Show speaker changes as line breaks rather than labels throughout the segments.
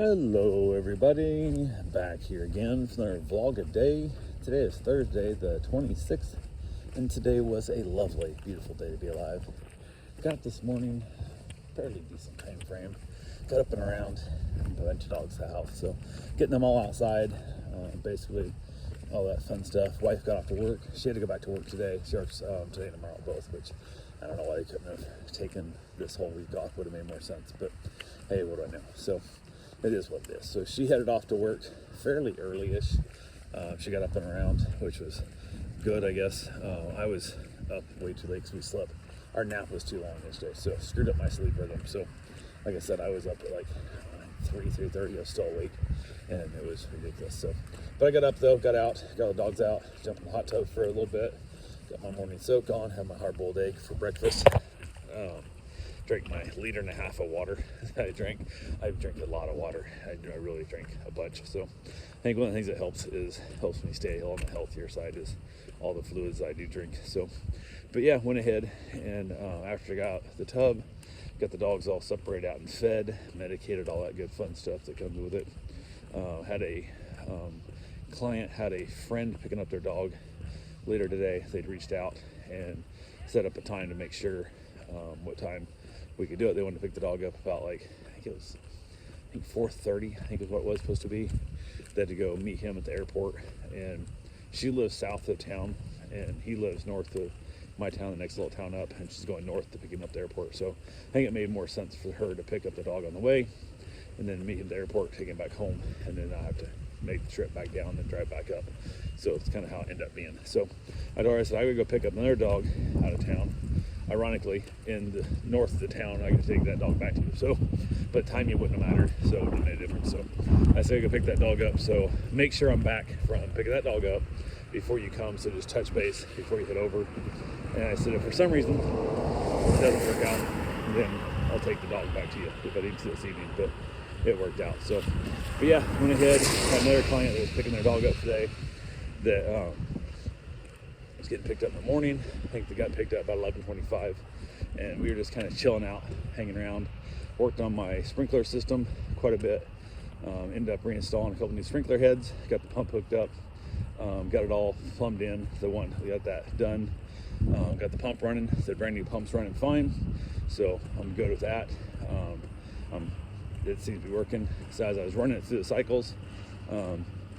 Hello everybody, back here again for another vlog a day. Today is Thursday the 26th, and today was a lovely, beautiful day to be alive. Got up this morning, fairly decent time frame. Got up and around, a bunch of dogs to the house, so getting them all outside, basically all that fun stuff. Wife got off to work. She had to go back to work today. She works today and tomorrow both, which I don't know why they couldn't have taken this whole week off. Would have made more sense, but hey, what do I know? So it is what it is. So she headed off to work fairly early-ish. She got up and around, which was good, I guess. I was up way too late because we slept. Our nap was too long yesterday, so screwed up my sleep rhythm. So, like I said, I was up at like 3:30. I was still awake, and it was ridiculous. So, but I got up though, got out, got the dogs out, jumped in the hot tub for a little bit, got my morning soak on, had my hard-boiled egg for breakfast. Drank my 1.5 liters of water that I drank. I drink a lot of water. I really drink a bunch. So I think one of the things that helps me stay on the healthier side is all the fluids I do drink. So, but yeah, went ahead and after I got out the tub, got the dogs all separated out and fed, medicated, all that good fun stuff that comes with it. Had a client had a friend picking up their dog later today. They'd reached out and set up a time to make sure what time we could do it. They wanted to pick the dog up about like, I think 4:30, I think is what it was supposed to be. They had to go meet him at the airport, and she lives south of town and he lives north of my town, the next little town up, and she's going north to pick him up at the airport. So I think it made more sense for her to pick up the dog on the way and then meet him at the airport, take him back home, and then I have to make the trip back down and drive back up. So it's kind of how it ended up being. So I told her, I said I would go pick up another dog out of town. Ironically, in the north of the town, I could take that dog back to you. So, but timing wouldn't have mattered, so it wouldn't make a difference. So I said, go pick that dog up. So make sure I'm back from picking that dog up before you come. So just touch base before you head over. And I said, if for some reason it doesn't work out, then I'll take the dog back to you if I need to this evening. But it worked out. So, but yeah, went ahead. Had another client that was picking their dog up today that was getting picked up in the morning. I think they got picked up about 11:25, and we were just kind of chilling out, hanging around. Worked on my sprinkler system quite a bit. Ended up reinstalling a couple new sprinkler heads. Got the pump hooked up. Got it all plumbed in. We got that done. Got the pump running. The brand new pump's running fine, so I'm good with that. It seems to be working. So as I was running it through the cycles,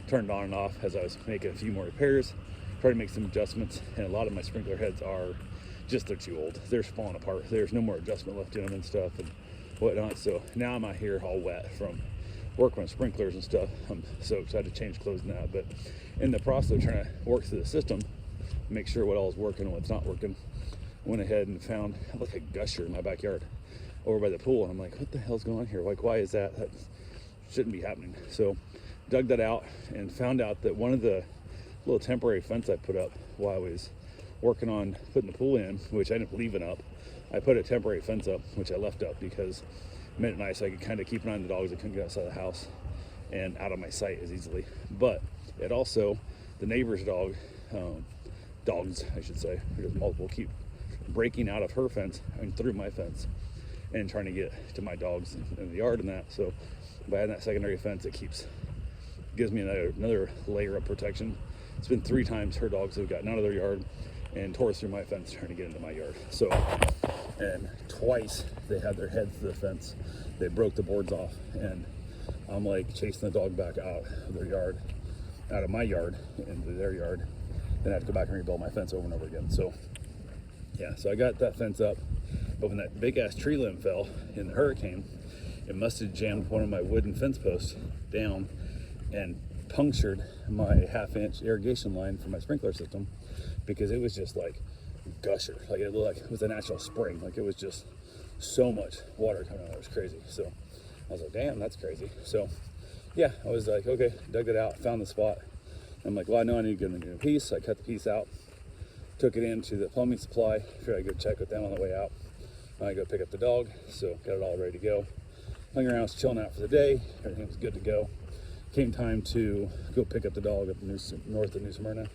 turned on and off as I was making a few more repairs. Try to make some adjustments, and a lot of my sprinkler heads are just, they're too old. They're falling apart. There's no more adjustment left in them and stuff and whatnot. So now I'm out here all wet from working on sprinklers and stuff. I'm so excited to change clothes and that, but in the process of trying to work through the system, make sure what all is working and what's not working, went ahead and found like a gusher in my backyard over by the pool, and I'm like, what the hell's going on here? Like, why is that? That shouldn't be happening. So dug that out and found out that one of the little temporary fence I put up while I was working on putting the pool in, which I ended up leaving up. I put a temporary fence up, which I left up because it made it nice. I could kind of keep an eye on the dogs that couldn't get outside the house and out of my sight as easily. But it also, the neighbor's dogs, I should say, there's multiple, keep breaking out of her fence and through my fence and trying to get to my dogs in the yard and that. So by having that secondary fence, it gives me another layer of protection. It's been 3 times her dogs have gotten out of their yard and tore through my fence trying to get into my yard. So, and twice they had their heads to the fence. They broke the boards off, and I'm like chasing the dog back out of their yard, out of my yard into their yard. Then I have to go back and rebuild my fence over and over again. So yeah, so I got that fence up, but when that big ass tree limb fell in the hurricane, it must have jammed one of my wooden fence posts down and punctured my 1/2-inch irrigation line for my sprinkler system, because it was just like gusher, like it looked like it was a natural spring. Like it was just so much water coming out. It was crazy. So I was like, damn, that's crazy. So yeah, I was like, okay, dug it out, found the spot. I'm like, well, I know I need to get a new piece. So I cut the piece out, took it into the plumbing supply. Figured I'd go check with them on the way out. I go pick up the dog, so got it all ready to go. Hung around, was chilling out for the day. Everything was good to go. Came time to go pick up the dog up north of New Smyrna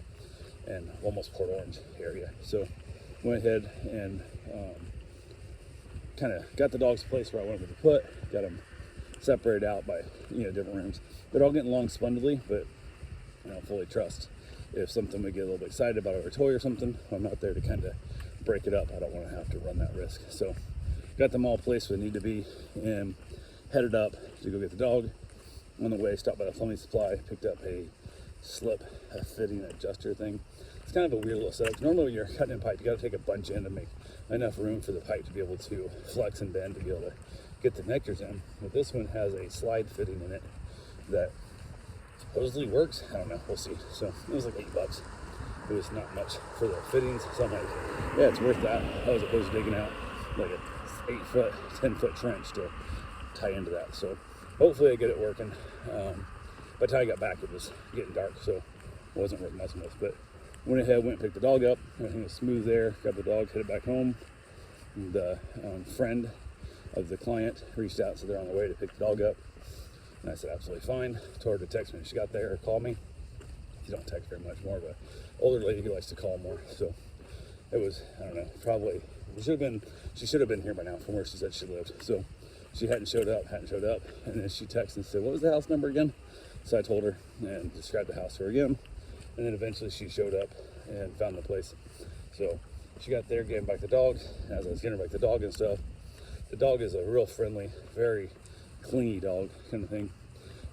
and almost Port Orange area. So went ahead and kind of got the dogs a place where I wanted them to put, got them separated out by, different rooms. They're all getting along splendidly, but I don't fully trust. If something we get a little bit excited about over a toy or something, I'm not there to kind of break it up. I don't want to have to run that risk. So got them all placed where they need to be and headed up to go get the dog. On the way, stopped by the plumbing supply, picked up a fitting adjuster thing. It's kind of a weird little setup. Normally when you're cutting in pipe, you got to take a bunch in to make enough room for the pipe to be able to flex and bend to be able to get the connectors in. But this one has a slide fitting in it that supposedly works. I don't know, we'll see. So it was like $8. It was not much for the fittings. So I'm like, yeah, it's worth that. I was opposed to digging out like a 8-foot, 10-foot trench to tie into that. So hopefully I get it working. By the time I got back, it was getting dark, so it wasn't worth messing with. But went ahead, went and picked the dog up. Everything was smooth there. Got the dog, headed back home. The friend of the client reached out, so they're on their way to pick the dog up. And I said, absolutely fine. Told her to text me when she got there or call me. You don't text very much, more of an older lady who likes to call more. So it was, I don't know, probably, she should have been here by now from where she said she lived. So she hadn't showed up. And then she texted and said, what was the house number again? So I told her and described the house to her again. And then eventually she showed up and found the place. So she got there, getting back the dog. As I was getting her back the dog and stuff, the dog is a real friendly, very clingy dog kind of thing.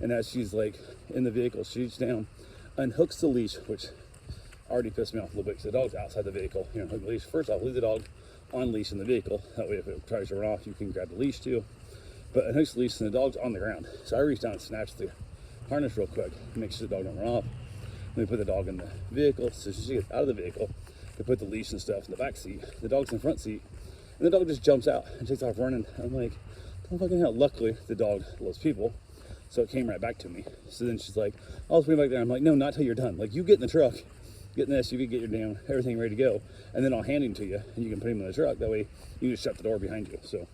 And as she's like in the vehicle, she reaches down, unhooks the leash, which already pissed me off a little bit because the dog's outside the vehicle. Hook the leash. First off, leave the dog on leash in the vehicle. That way if it tries to run off, you can grab the leash too. But unhooks the leash and the dog's on the ground. So I reached down and snatched the harness real quick to make sure the dog don't run off. Then we put the dog in the vehicle. So she gets out of the vehicle to put the leash and stuff in the back seat. The dog's in the front seat. And the dog just jumps out and takes off running. I'm like, don't fucking hell. Luckily, the dog loves people. So it came right back to me. So then she's like, I'll put him back there. I'm like, no, not till you're done. Like, you get in the truck, get in the SUV, get your damn everything ready to go. And then I'll hand him to you and you can put him in the truck. That way you just shut the door behind you. So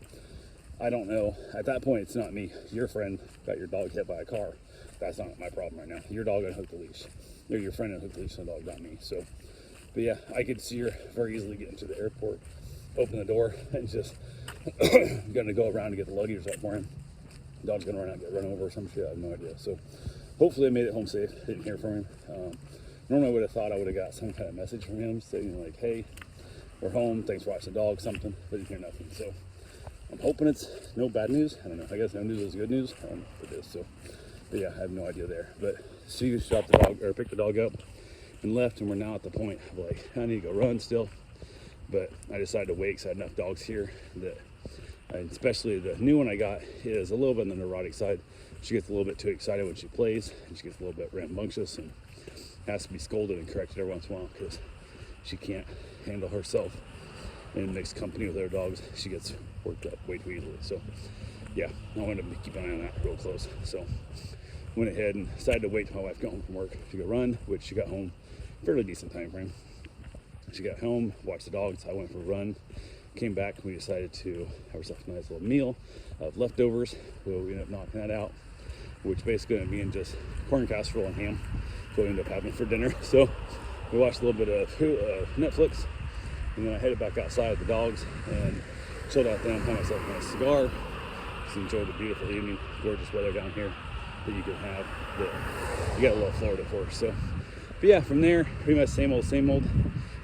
I don't know. At that point, it's not me. Your friend got your dog hit by a car. That's not my problem right now. Your dog unhooked the leash. Or your friend unhooked the leash and the dog, not me. So, but yeah, I could see her very easily getting to the airport, open the door, and just gonna go around to get the luggage or something for him. The dog's gonna run out and get run over or some shit. I have no idea. So hopefully I made it home safe. Didn't hear from him. Normally I would have thought I would have got some kind of message from him saying like, hey, we're home. Thanks for watching the dog, something. But didn't hear nothing. So I'm hoping it's no bad news. I don't know. I guess no news is good news. I don't know if it is. So, but yeah, I have no idea there. But she dropped the dog or picked the dog up and left, and we're now at the point of like, I need to go run still. But I decided to wait because I had enough dogs here that, and especially the new one I got is a little bit on the neurotic side. She gets a little bit too excited when she plays, and she gets a little bit rambunctious and has to be scolded and corrected every once in a while because she can't handle herself in mixed company with other dogs. She gets worked up way too easily. So yeah, I wanted to keep an eye on that real close. So went ahead and decided to wait till my wife got home from work to go run, which she got home fairly decent time frame. She got home, watched the dogs. I went for a run, came back. We decided to have ourselves a nice little meal of leftovers. So we ended up knocking that out, which basically ended up being just corn casserole and ham. So we ended up having for dinner. So we watched a little bit of Netflix, and then I headed back outside with the dogs and chilled out there and had myself a nice cigar. Just enjoyed the beautiful evening, gorgeous weather down here that you can have. That you got a little Florida for. So, but yeah, from there, pretty much same old, same old.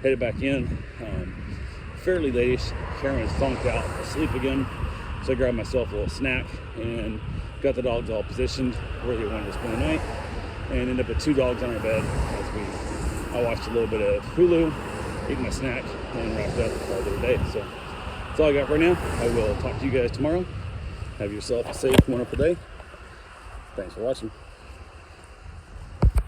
Headed back in, fairly late-ish. Karen was zonked out, asleep again. So I grabbed myself a little snack and got the dogs all positioned where they wanted to spend the night, and ended up with 2 dogs on our bed as I watched a little bit of Hulu, ate my snack, and wrapped up all the day. So that's all I got right now. I will talk to you guys tomorrow. Have yourself a safe, wonderful day. Thanks for watching.